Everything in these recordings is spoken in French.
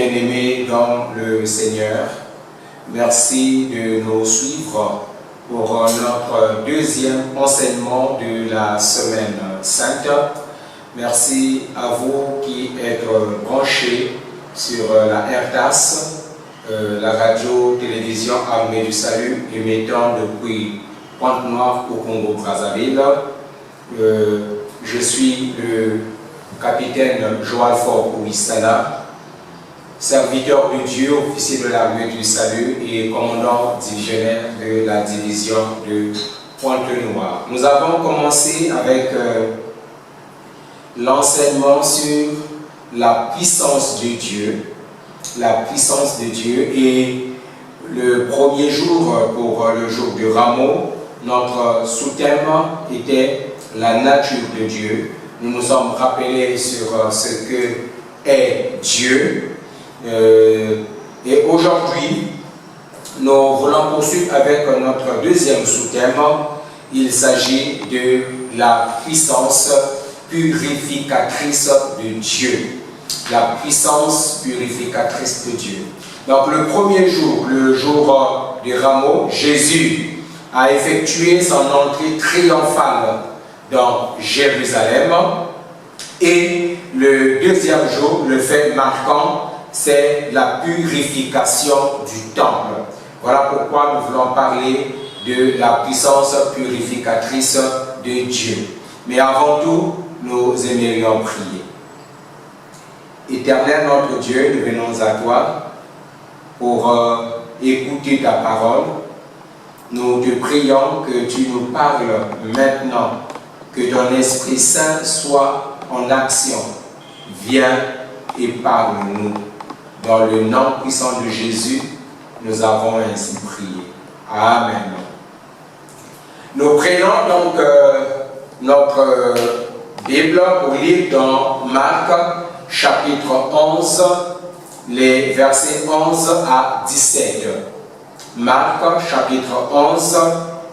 bien-aimés dans le Seigneur, merci de nous suivre pour notre deuxième enseignement de la Semaine Sainte. Merci à vous qui êtes branchés sur la RTAS, la radio-télévision Armée du Salut, émettant depuis Pointe-Noire au Congo-Brazzaville. Je suis le capitaine Joël Faure-Ouistala, serviteur de Dieu, officier de l'Armée du Salut et commandant divisionnaire de la division de Pointe-Noire. Nous avons commencé avec l'enseignement sur la puissance de Dieu, et le premier jour, pour le jour du rameau, notre sous-thème était la nature de Dieu. Nous nous sommes rappelés sur ce que est Dieu. Et aujourd'hui, nous voulons poursuivre avec notre deuxième sous-thème. Il s'agit de la puissance purificatrice de Dieu. La puissance purificatrice de Dieu. Donc le premier jour, le jour du rameau, Jésus a effectué son entrée triomphale dans Jérusalem. Et le deuxième jour, le fait marquant, c'est la purification du temple. Voilà pourquoi nous voulons parler de la puissance purificatrice de Dieu. Mais avant tout, nous aimerions prier. Éternel notre Dieu, nous venons à toi pour écouter ta parole. Nous te prions que tu nous parles maintenant, que ton Esprit Saint soit en action. Viens et parle-nous. Dans le nom puissant de Jésus, nous avons ainsi prié. Amen. Nous prenons donc notre Bible pour lire dans Marc chapitre 11, les versets 11 à 17. Marc chapitre 11,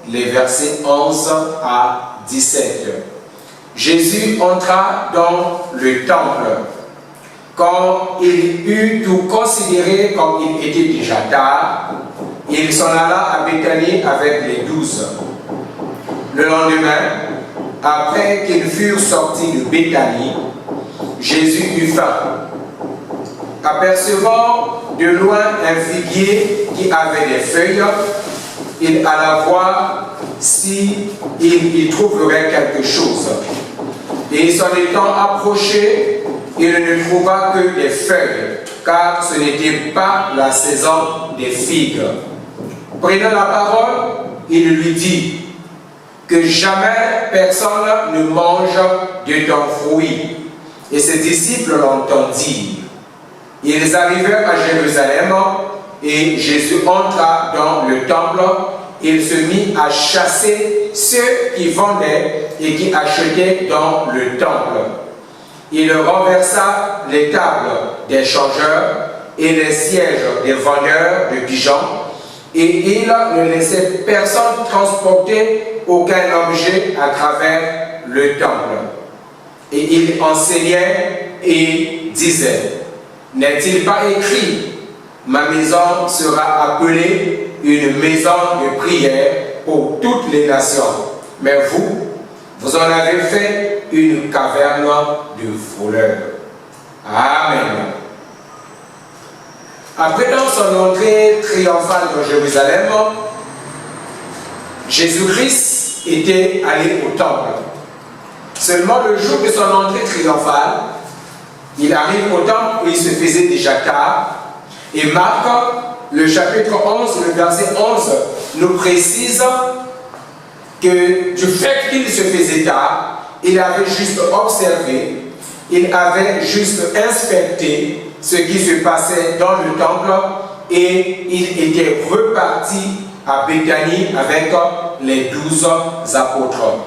les versets 11 à 17. Jésus entra dans le temple. Quand il eut tout considéré comme il était déjà tard, il s'en alla à Béthanie avec les 12. Le lendemain, après qu'ils furent sortis de Béthanie, Jésus eut faim. Apercevant de loin un figuier qui avait des feuilles, il alla voir s'il y trouverait quelque chose. Et s'en étant approché, il ne trouva que des feuilles, car ce n'était pas la saison des figues. Prenant la parole, il lui dit que jamais personne ne mange de ton fruit. Et ses disciples l'entendirent. Ils arrivèrent à Jérusalem et Jésus entra dans le temple. Il se mit à chasser ceux qui vendaient et qui achetaient dans le temple. Il renversa les tables des changeurs et les sièges des vendeurs de pigeons, et il ne laissait personne transporter aucun objet à travers le temple. Et il enseignait et disait: n'est-il pas écrit, ma maison sera appelée une maison de prière pour toutes les nations, mais vous en avez fait une caverne de voleurs. Amen. Après dans son entrée triomphale dans Jérusalem, Jésus-Christ était allé au temple. Seulement le jour de son entrée triomphale, il arrive au temple où il se faisait déjà tard. Et Marc, le chapitre 11, le verset 11, nous précise que du fait qu'il se faisait tard, il avait juste observé, il avait juste inspecté ce qui se passait dans le temple et il était reparti à Béthanie avec les 12 apôtres.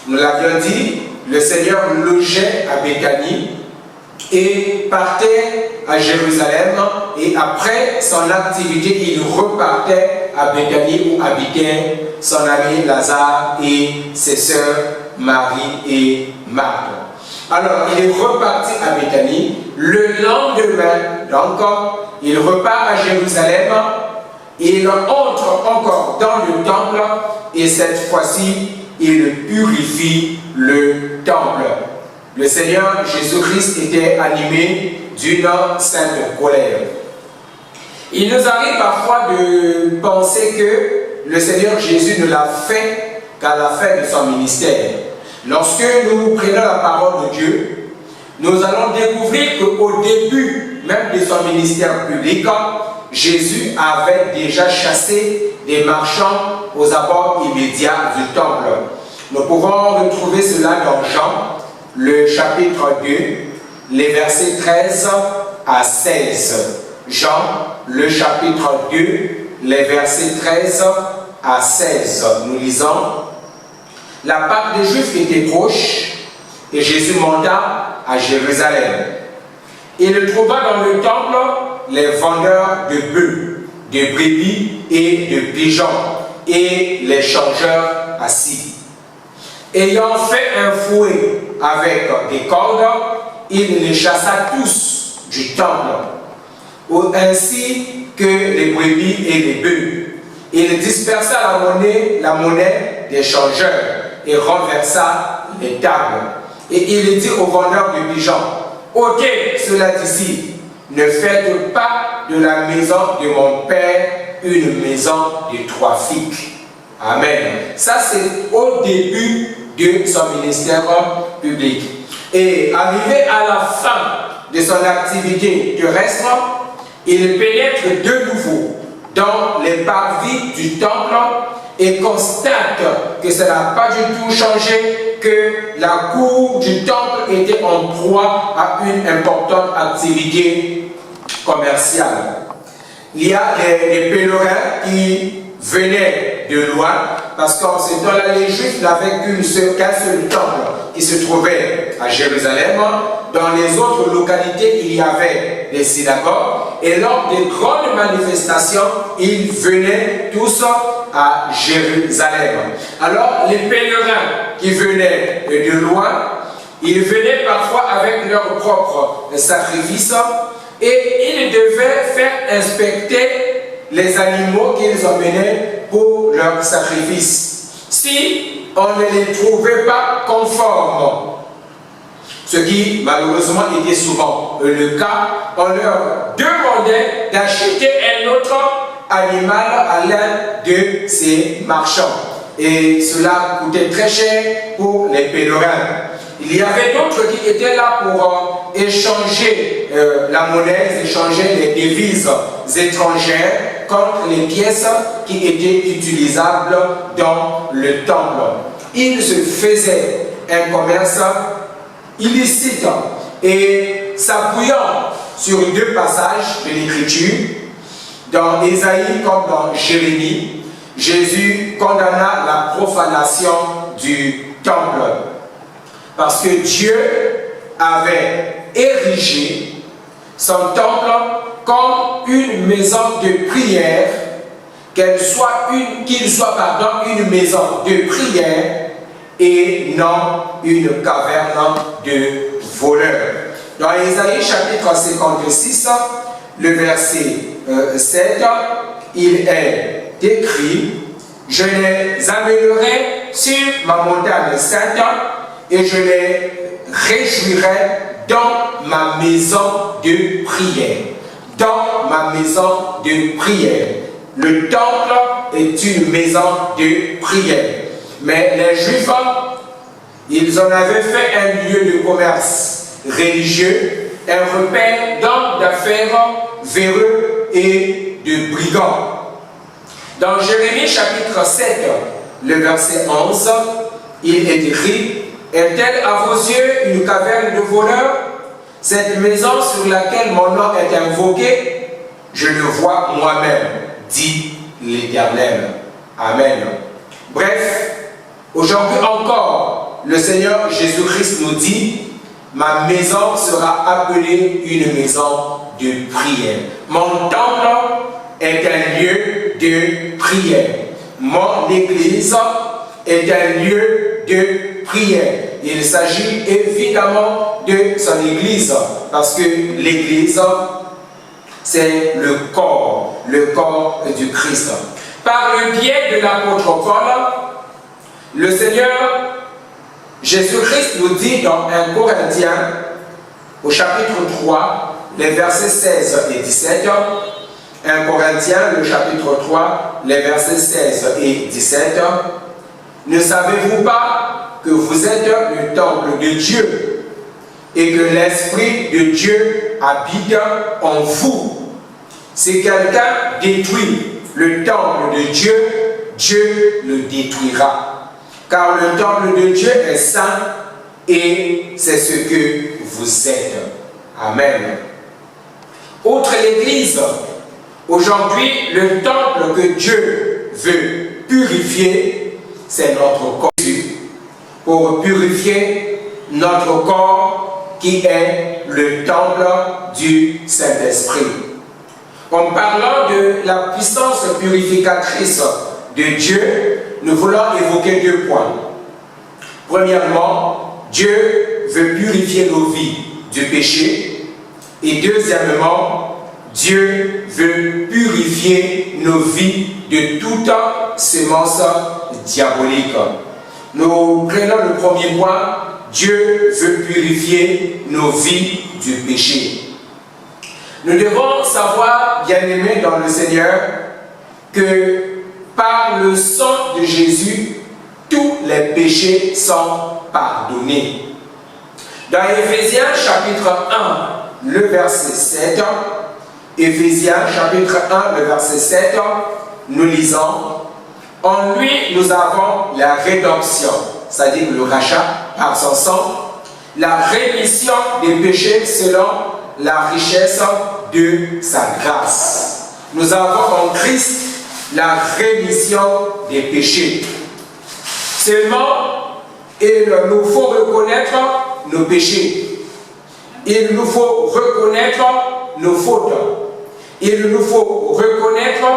Nous l'avions dit, le Seigneur logeait à Béthanie et partait à Jérusalem, et après son activité, il repartait à Béthanie où habitaient son ami Lazare et ses sœurs Marie et Marthe. Alors, il est reparti à Béthanie. Le lendemain, donc, il repart à Jérusalem, il entre encore dans le temple et cette fois-ci, il purifie le temple. Le Seigneur Jésus-Christ était animé d'une sainte colère. Il nous arrive parfois de penser que le Seigneur Jésus ne l'a fait qu'à la fin de son ministère. Lorsque nous prenons la parole de Dieu, nous allons découvrir qu'au début même de son ministère public, Jésus avait déjà chassé des marchands aux abords immédiats du temple. Nous pouvons retrouver cela dans Jean, le chapitre 2, les versets 13 à 16. Jean, le chapitre 2, les versets 13 à 16. Nous lisons: la Pâque des Juifs était proche et Jésus monta à Jérusalem. Il trouva dans le temple les vendeurs de bœufs, de brebis et de pigeons et les changeurs assis. Ayant fait un fouet avec des cordes, il les chassa tous du temple, ainsi que les brebis et les bœufs. Il dispersa la monnaie des changeurs et renversa les tables. Et il dit aux vendeurs de pigeons: ôtez cela d'ici, ne faites pas de la maison de mon Père une maison de trois fics. Amen. Ça, c'est au début de son ministère public. Et arrivé à la fin de son activité terrestre, il pénètre de nouveau dans les parvis du temple et constate que ça n'a pas du tout changé, que la cour du temple était en proie à une importante activité commerciale. Il y a des pèlerins qui venaient de loin, parce qu'en ce temps-là, les Juifs n'avaient qu'un seul temple qui se trouvait à Jérusalem. Dans les autres localités, il y avait des synagogues, et lors des grandes manifestations, ils venaient tous à Jérusalem. Alors, les pèlerins qui venaient de loin, ils venaient parfois avec leurs propres sacrifices, et ils devaient faire inspecter les animaux qu'ils emmenaient pour leur sacrifice. Si on ne les trouvait pas conformes, ce qui malheureusement était souvent le cas, on leur demandait d'acheter un autre animal à l'un de ces marchands. Et cela coûtait très cher pour les pèlerins. Il y avait d'autres qui étaient là pour échanger la monnaie, échanger les devises étrangères contre les pièces qui étaient utilisables dans le temple. Il se faisait un commerce illicite et s'appuyant sur deux passages de l'Écriture, dans Ésaïe comme dans Jérémie, Jésus condamna la profanation du temple. Parce que Dieu avait érigé son temple comme une maison de prière, qu'il soit une maison de prière et non une caverne de voleurs. Dans Ésaïe chapitre 56, le verset 7, il est écrit: je les amènerai sur ma montagne sainte et je les réjouirai dans ma maison de prière. Dans ma maison de prière. Le temple est une maison de prière. Mais les Juifs, ils en avaient fait un lieu de commerce religieux, un repère d'hommes d'affaires véreux et de brigands. Dans Jérémie chapitre 7, le verset 11, il est écrit: est-elle à vos yeux une caverne de voleurs? Cette maison sur laquelle mon nom est invoqué, je le vois moi-même, dit l'Éternel. Amen. Bref, aujourd'hui encore, le Seigneur Jésus-Christ nous dit: ma maison sera appelée une maison de prière. Mon temple est un lieu de prière. Mon église est un lieu de prière. Il s'agit évidemment de son église, parce que l'église c'est le corps du Christ. Par le biais de l'apôtre Paul, le Seigneur Jésus-Christ nous dit dans 1 Corinthiens, au chapitre 3, les versets 16 et 17, 1 Corinthiens, le chapitre 3, les versets 16 et 17, ne savez-vous pas que vous êtes le temple de Dieu et que l'Esprit de Dieu habite en vous? Si quelqu'un détruit le temple de Dieu, Dieu le détruira. Car le temple de Dieu est saint et c'est ce que vous êtes. Amen. Outre l'Église, aujourd'hui, le temple que Dieu veut purifier, c'est notre corps. Pour purifier notre corps qui est le temple du Saint-Esprit. En parlant de la puissance purificatrice de Dieu, nous voulons évoquer deux points. Premièrement, Dieu veut purifier nos vies du péché. Et deuxièmement, Dieu veut purifier nos vies de toute sémence diabolique. Nous prenons le premier point, Dieu veut purifier nos vies du péché. Nous devons savoir, bien-aimés dans le Seigneur, que par le sang de Jésus, tous les péchés sont pardonnés. Dans Éphésiens chapitre 1, le verset 7, Éphésiens chapitre 1, le verset 7, nous lisons: en lui nous avons la rédemption, c'est-à-dire le rachat par son sang, la rémission des péchés selon la richesse de sa grâce. Nous avons en Christ la rémission des péchés. Seulement, il nous faut reconnaître nos péchés. Il nous faut reconnaître nos fautes. Il nous faut reconnaître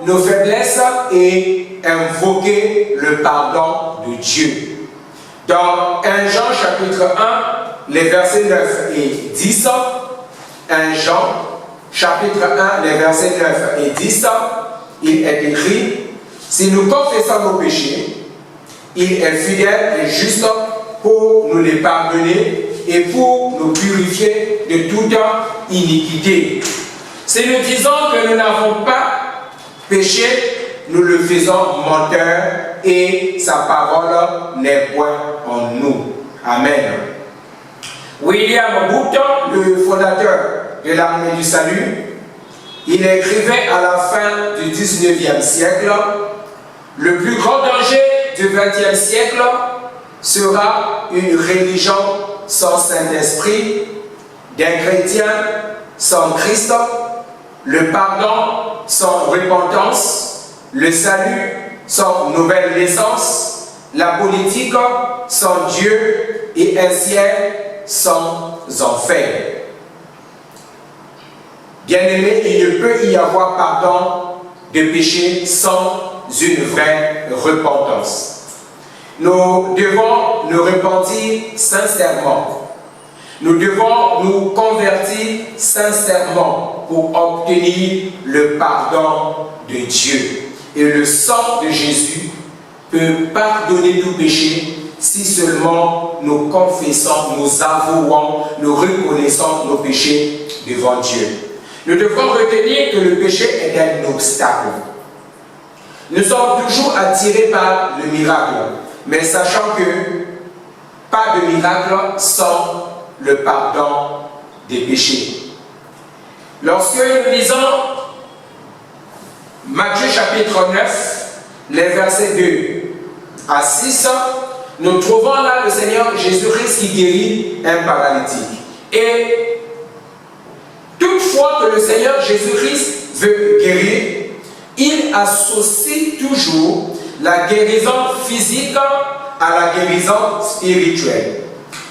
nos faiblesses et invoquer le pardon de Dieu. Dans 1 Jean chapitre 1, les versets 9 et 10, 1 Jean chapitre 1, les versets 9 et 10, il est écrit: si nous confessons nos péchés, il est fidèle et juste pour nous les pardonner et pour nous purifier de toute iniquité. Si nous disons que nous n'avons pas péché, nous le faisons menteur et sa parole n'est point en nous. Amen. William Bouton, le fondateur de l'armée du salut, il écrivait à la fin du 19e siècle: le plus grand danger du 20e siècle sera une religion sans Saint-Esprit, des chrétiens sans Christ, le pardon sans repentance, le salut sans nouvelle naissance, la politique sans Dieu et un ciel sans enfer. Bien-aimés, il ne peut y avoir pardon de péché sans une vraie repentance. Nous devons nous repentir sincèrement. Nous devons nous convertir sincèrement pour obtenir le pardon de Dieu. Et le sang de Jésus peut pardonner tout péché si seulement nous confessons, nous avouons, nous reconnaissons nos péchés devant Dieu. Nous devons retenir que le péché est un obstacle. Nous sommes toujours attirés par le miracle, mais sachant que pas de miracle sans le pardon des péchés. Lorsque nous lisons Matthieu chapitre 9, les versets 2 à 6, nous trouvons là le Seigneur Jésus-Christ qui guérit un paralytique. Et toutefois que le Seigneur Jésus-Christ veut guérir, il associe toujours la guérison physique à la guérison spirituelle.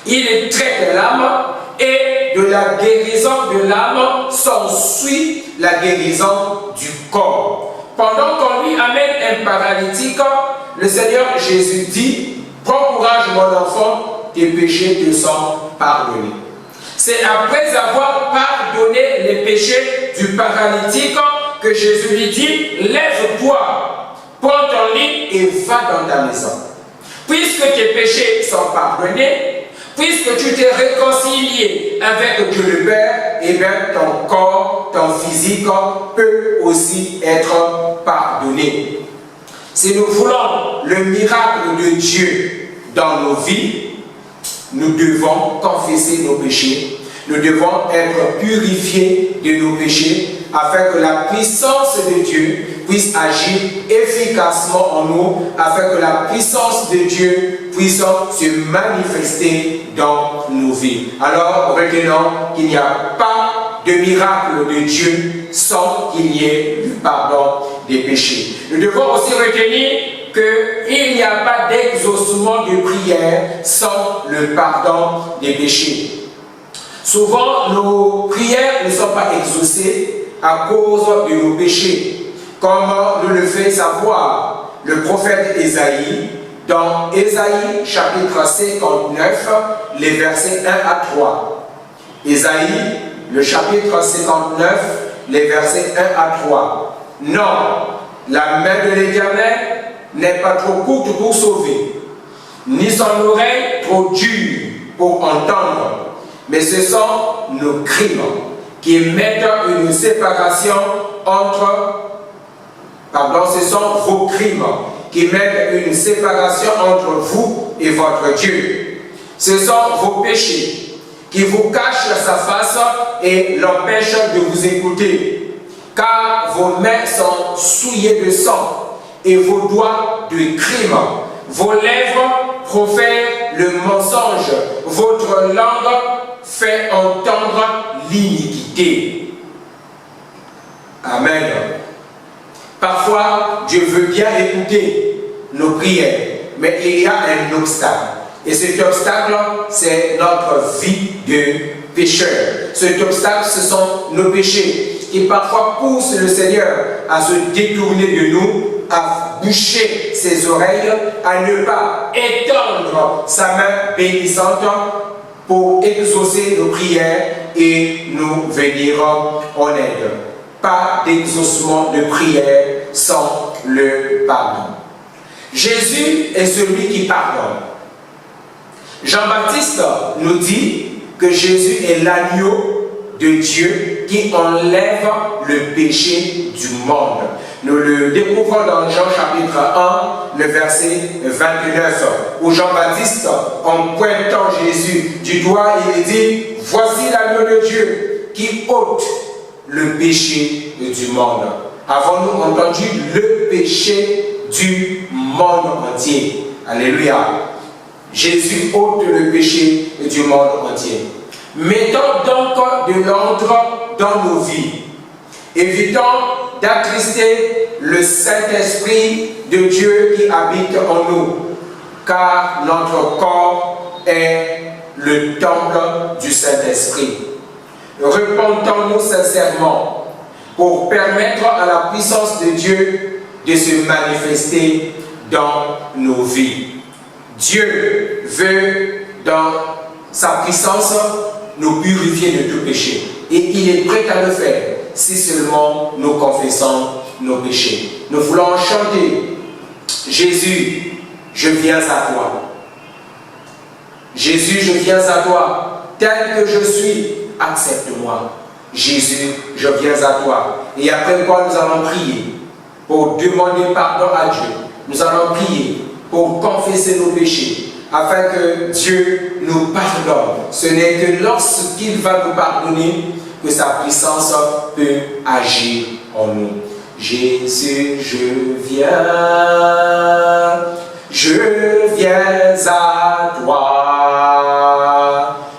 Il traite l'âme et de la guérison de l'âme s'ensuit la guérison du corps. Pendant qu'on lui amène un paralytique, le Seigneur Jésus dit: prends courage mon enfant, tes péchés te sont pardonnés. C'est après avoir pardonné les péchés du paralytique que Jésus lui dit, lève-toi, prends ton lit et va dans ta maison. Puisque tes péchés sont pardonnés, puisque tu t'es réconcilié avec Dieu le Père, et bien ton corps, ton physique peut aussi être pardonné. Si nous voulons le miracle de Dieu dans nos vies, nous devons confesser nos péchés. Nous devons être purifiés de nos péchés afin que la puissance de Dieu puisse agir efficacement en nous, afin que la puissance de Dieu puisse se manifester dans nos vies. Alors, retenons qu'il n'y a pas de miracle de Dieu sans qu'il y ait le pardon des péchés. Nous devons aussi retenir qu'il n'y a pas d'exaucement de prière sans le pardon des péchés. Souvent, nos prières ne sont pas exaucées à cause de nos péchés, comme nous le fait savoir le prophète Ésaïe dans Ésaïe chapitre 59, les versets 1 à 3. Ésaïe, le chapitre 59, les versets 1 à 3. Non, la main de l'Éternel n'est pas trop courte pour sauver, ni son oreille trop dure pour entendre. Mais ce sont nos crimes qui mettent une séparation entre... ce sont vos crimes qui mettent une séparation entre vous et votre Dieu. Ce sont vos péchés qui vous cachent sa face et l'empêchent de vous écouter. Car vos mains sont souillées de sang et vos doigts de crime. Vos lèvres profèrent le mensonge. Votre langue fait entendre l'iniquité. Amen. Parfois, Dieu veut bien écouter nos prières, mais il y a un obstacle. Et cet obstacle, c'est notre vie de pécheur. Cet obstacle, ce sont nos péchés qui parfois poussent le Seigneur à se détourner de nous, à boucher ses oreilles, à ne pas étendre sa main bénissante pour exaucer nos prières et nous venir en aide. Pas d'exaucement de prière sans le pardon. Jésus est celui qui pardonne. Jean-Baptiste nous dit que Jésus est l'agneau de Dieu qui enlève le péché du monde. Nous le découvrons dans Jean chapitre 1, le verset 29, où Jean-Baptiste, en pointant Jésus du doigt, il dit, voici l'agneau de Dieu qui ôte le péché du monde. Avons-nous entendu le péché du monde entier? Alléluia. Jésus ôte le péché du monde entier. Mettons donc de l'ordre dans nos vies. Évitons d'attrister le Saint-Esprit de Dieu qui habite en nous, car notre corps est le temple du Saint-Esprit. Repentons-nous sincèrement pour permettre à la puissance de Dieu de se manifester dans nos vies. Dieu veut, dans sa puissance, nous purifier de tout péché. Et il est prêt à le faire si seulement nous confessons nos péchés. Nous voulons chanter Jésus, je viens à toi. Jésus, je viens à toi. Tel que je suis, accepte-moi. Jésus, je viens à toi. Et après quoi nous allons prier pour demander pardon à Dieu. Nous allons prier pour confesser nos péchés, afin que Dieu nous pardonne. Ce n'est que lorsqu'il va nous pardonner que sa puissance peut agir en nous. Jésus, je viens à toi.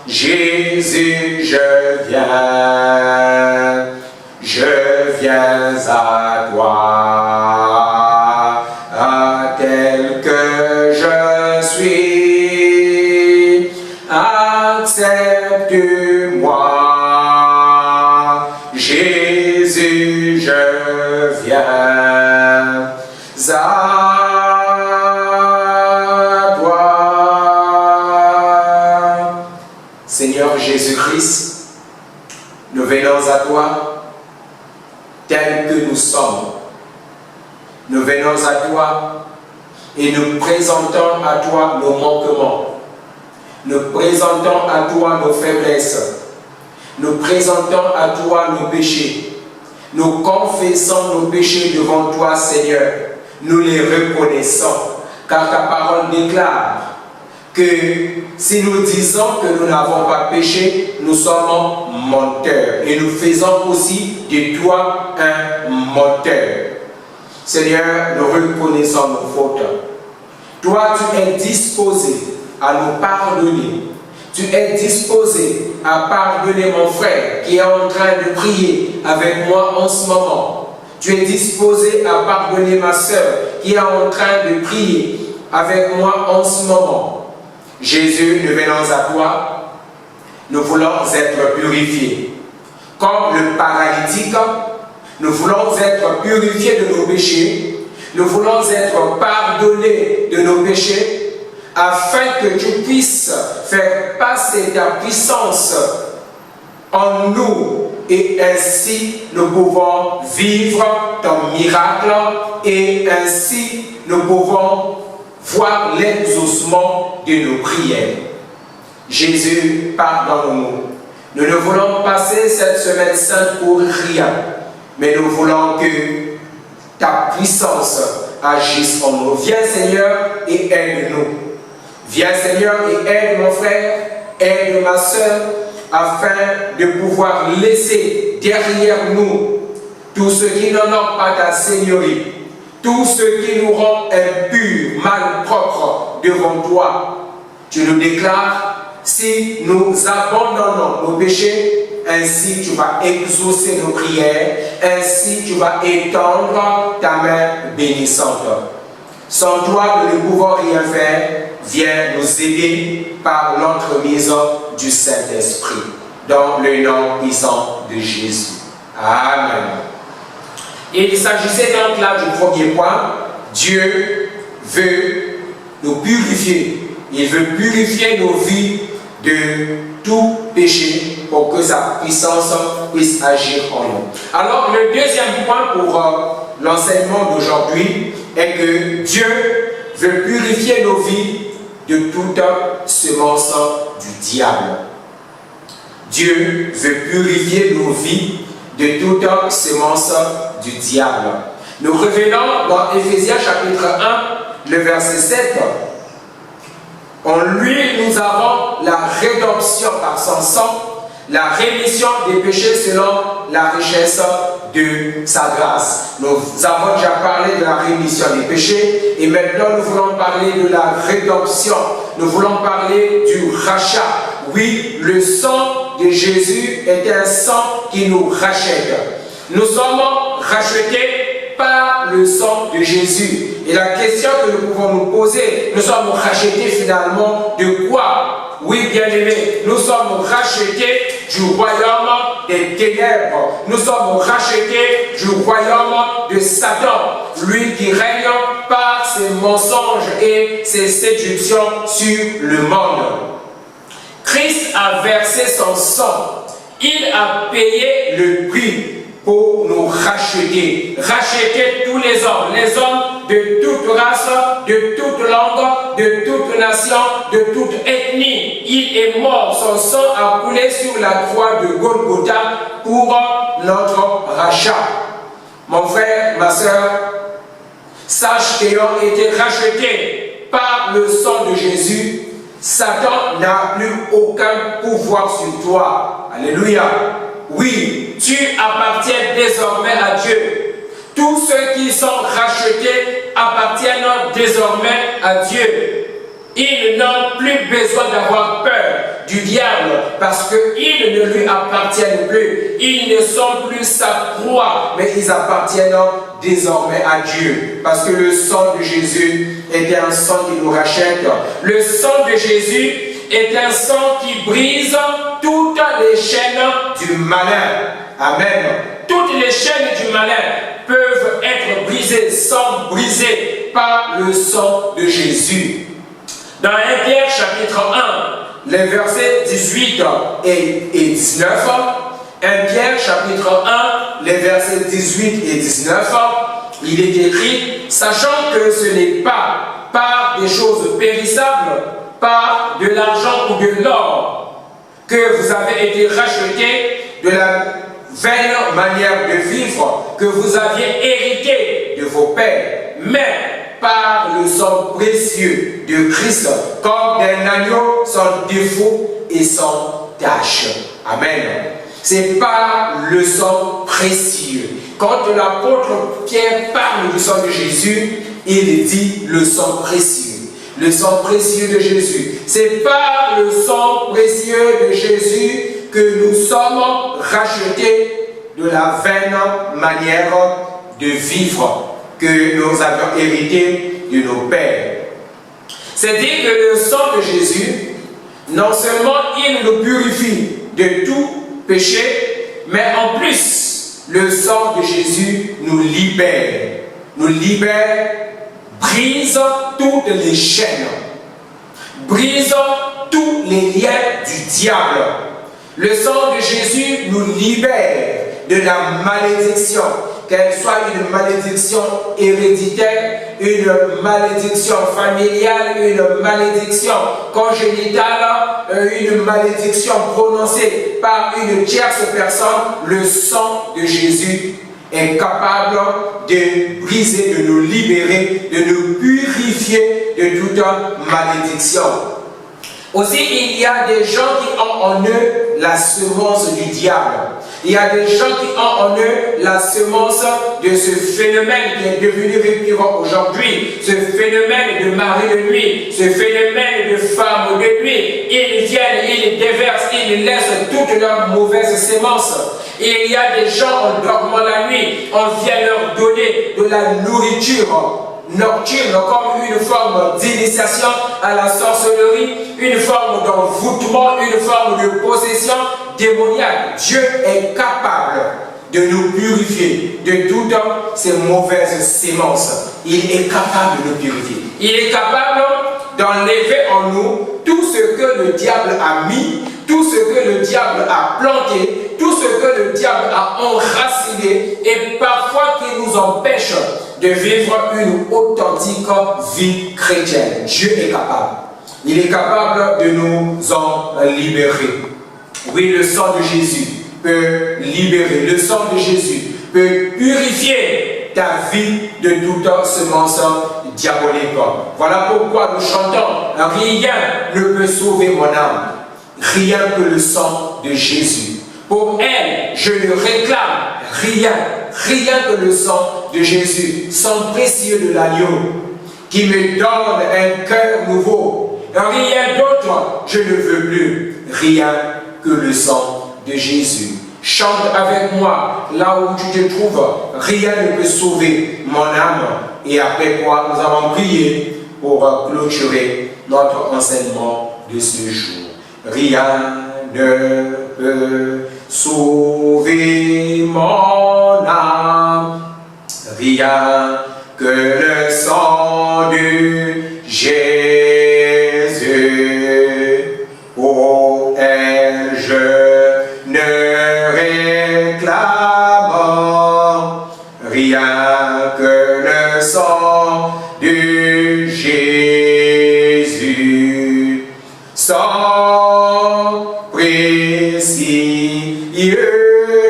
Jésus, je viens à toi, tel que je suis, accepte-moi. Jésus, je viens à toi. Seigneur Jésus-Christ, venons à toi tels que nous sommes. Nous venons à toi et nous présentons à toi nos manquements. Nous présentons à toi nos faiblesses. Nous présentons à toi nos péchés. Nous confessons nos péchés devant toi, Seigneur. Nous les reconnaissons, car ta parole déclare que si nous disons que nous n'avons pas péché, nous sommes menteurs. Et nous faisons aussi de toi un menteur. Seigneur, nous reconnaissons nos fautes. Toi, tu es disposé à nous pardonner. Tu es disposé à pardonner mon frère qui est en train de prier avec moi en ce moment. Tu es disposé à pardonner ma soeur qui est en train de prier avec moi en ce moment. Jésus, nous venons à toi. Nous voulons être purifiés. Comme le paralytique, nous voulons être purifiés de nos péchés. Nous voulons être pardonnés de nos péchés afin que tu puisses faire passer ta puissance en nous et ainsi nous pouvons vivre ton miracle et ainsi nous pouvons voir l'exaucement de nos prières. Jésus, pardonne-nous. Nous ne voulons passer cette semaine sainte pour rien, mais nous voulons que ta puissance agisse en nous. Viens Seigneur et aide-nous. Viens Seigneur et aide mon frère, aide ma soeur, afin de pouvoir laisser derrière nous tout ce qui n'en a pas ta Seigneurie, tout ce qui nous rend impurs, malpropres devant toi. Tu nous déclares, si nous abandonnons nos péchés, ainsi tu vas exaucer nos prières, ainsi tu vas étendre ta main bénissante. Sans toi, nous ne pouvons rien faire. Viens nous aider par l'entremise du Saint-Esprit. Dans le nom puissant de Jésus. Amen. Et il s'agissait donc là du premier point. Dieu veut nous purifier. Il veut purifier nos vies de tout péché pour que sa puissance puisse agir en nous. Alors le deuxième point pour l'enseignement d'aujourd'hui est que Dieu veut purifier nos vies de toute semence du diable. Dieu veut purifier nos vies de toute semence du diable. Nous revenons dans Éphésiens chapitre 1, le verset 7. En lui, nous avons la rédemption par son sang, la rémission des péchés selon la richesse de sa grâce. Nous avons déjà parlé de la rémission des péchés et maintenant nous voulons parler de la rédemption. Nous voulons parler du rachat. Oui, le sang de Jésus est un sang qui nous rachète. Nous sommes rachetés par le sang de Jésus. Et la question que nous pouvons nous poser, nous sommes rachetés finalement de quoi? Oui, bien-aimés, nous sommes rachetés du royaume des ténèbres. Nous sommes rachetés du royaume de Satan, lui qui règne par ses mensonges et ses séductions sur le monde. Christ a versé son sang. Il a payé le prix pour nous racheter. Racheter tous les hommes de toute race, de toute langue, de toute nation, de toute ethnie. Il est mort, son sang a coulé sur la croix de Golgotha pour notre rachat. Mon frère, ma soeur, sache qu'ayant été racheté par le sang de Jésus, Satan n'a plus aucun pouvoir sur toi. Alléluia. Oui, tu appartiens désormais à Dieu. Tous ceux qui sont rachetés appartiennent désormais à Dieu. Ils n'ont plus besoin d'avoir peur du diable parce qu'ils ne lui appartiennent plus. Ils ne sont plus sa proie, mais ils appartiennent désormais à Dieu. Parce que le sang de Jésus est un sang qui nous rachète. Le sang de Jésus est un sang qui brise toutes les chaînes du malin. Amen. Toutes les chaînes du malin peuvent être brisées, sont brisées par le sang de Jésus. Dans 1 Pierre chapitre 1, les versets 18 et 19, 1 1 Pierre chapitre 1, les versets 18 et 19, il est écrit, sachant que ce n'est pas par des choses périssables, par de l'argent ou de l'or, que vous avez été rachetés de la vaine manière de vivre que vous aviez hérité de vos pères, mais par le sang précieux de Christ, comme d'un agneau sans défaut et sans tache. Amen. C'est par le sang précieux. Quand l'apôtre Pierre parle du sang de Jésus, il dit le sang précieux. Le sang précieux de Jésus. C'est par le sang précieux de Jésus que nous sommes rachetés de la vaine manière de vivre que nous avions hérité de nos pères. C'est dire que le sang de Jésus, non seulement il nous purifie de tout péché, mais en plus, le sang de Jésus nous libère, brise toutes les chaînes, brise tous les liens du diable. Le sang de Jésus nous libère de la malédiction, qu'elle soit une malédiction héréditaire, une malédiction familiale, une malédiction congénitale, une malédiction prononcée par une tierce personne. Le sang de Jésus est capable de briser, de nous libérer, de nous purifier de toute malédiction. Aussi, il y a des gens qui ont en eux la semence du diable. Il y a des gens qui ont en eux la semence de ce phénomène qui est devenu récurrent aujourd'hui, ce phénomène de mari de nuit, ce phénomène de femme de nuit. Ils viennent, ils déversent, ils laissent toutes leurs mauvaises semences. Et il y a des gens, en dormant la nuit, on vient leur donner de la nourriture nocturne comme une forme d'initiation à la sorcellerie, une forme d'envoûtement, une forme de possession démoniaque. Dieu est capable de nous purifier de toutes ces mauvaises semences. Il est capable de nous purifier. Il est capable d'enlever en nous tout ce que le diable a mis, tout ce que le diable a planté, tout ce que le diable a enraciné et parfois qui nous empêche de vivre une authentique vie chrétienne. Dieu est capable. Il est capable de nous en libérer. Oui, le sang de Jésus peut libérer. Le sang de Jésus peut purifier ta vie de toute semence diabolique. Voilà pourquoi nous chantons, rien ne peut sauver mon âme. Rien que le sang de Jésus. Pour elle, je le réclame. Rien que le sang de Jésus, sang précieux de l'agneau, qui me donne un cœur nouveau. Rien d'autre, je ne veux plus. Rien que le sang de Jésus. Chante avec moi, là où tu te trouves. Rien ne peut sauver mon âme. Et après quoi, nous allons prier pour clôturer notre enseignement de ce jour. Rien ne peut sauver mon âme, rien que le sang de Jésus. Pour elle je ne réclame rien que le sang de Jésus. Sang précieux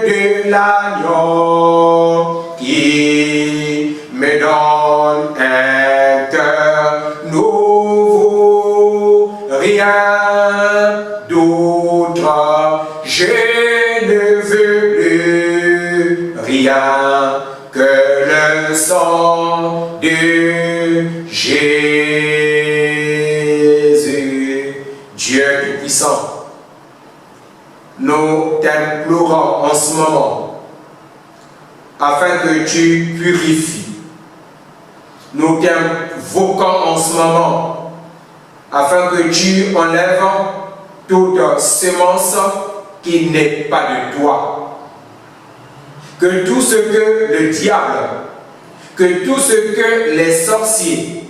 de l'agneau qui me donne un cœur nouveau, rien d'autre je ne veux plus, rien que le sang de Jésus. Dieu Tout-Puissant, nous t'implorons en ce moment afin que tu purifies. Nous t'invoquons en ce moment afin que tu enlèves toute semence qui n'est pas de toi. Que tout ce que le diable, que tout ce que les sorciers,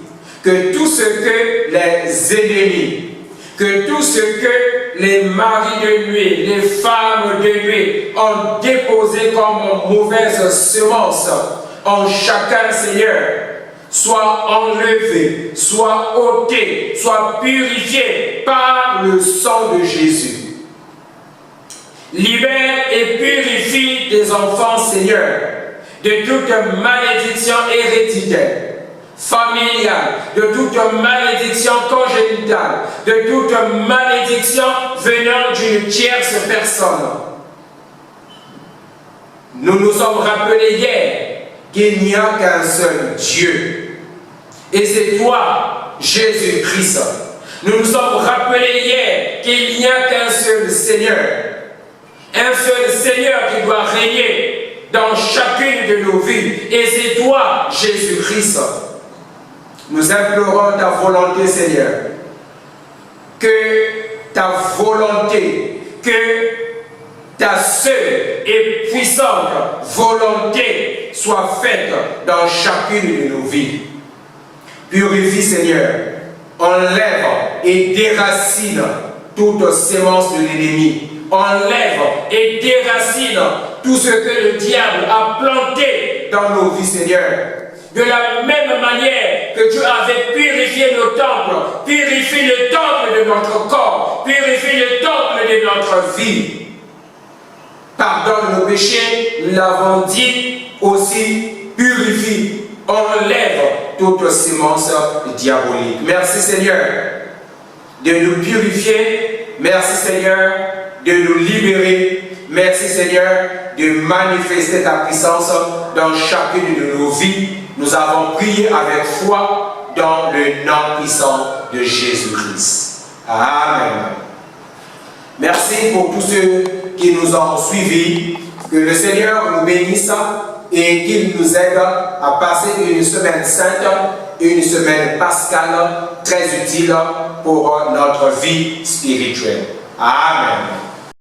que tout ce que les ennemis, que tout ce que les maris de nuit, les femmes de nuit ont déposé comme mauvaise semence en chacun, Seigneur, soit enlevé, soit ôté, soit purifié par le sang de Jésus. Libère et purifie tes enfants, Seigneur, de toute malédiction héréditaire, familiale, de toute malédiction congénitale, de toute malédiction venant d'une tierce personne. Nous nous sommes rappelés hier qu'il n'y a qu'un seul Dieu, et c'est toi, Jésus-Christ. Nous nous sommes rappelés hier qu'il n'y a qu'un seul Seigneur, un seul Seigneur qui doit régner dans chacune de nos vies, et c'est toi, Jésus-Christ. Nous implorons ta volonté, Seigneur, que ta volonté, que ta seule et puissante volonté soit faite dans chacune de nos vies. Purifie, Seigneur, enlève et déracine toute sémence de l'ennemi. Enlève et déracine tout ce que le diable a planté dans nos vies, Seigneur. De la même manière que Dieu avait purifié nos temples, purifie le temple de notre corps, purifie le temple de notre vie. Pardonne nos péchés, nous l'avons dit, aussi purifie, enlève toute sémence diabolique. Merci Seigneur de nous purifier, merci Seigneur de nous libérer, merci Seigneur de manifester ta puissance dans chacune de nos vies. Nous avons prié avec foi dans le nom puissant de Jésus-Christ. Amen. Merci pour tous ceux qui nous ont suivis. Que le Seigneur nous bénisse et qu'il nous aide à passer une semaine sainte, une semaine pascale très utile pour notre vie spirituelle. Amen.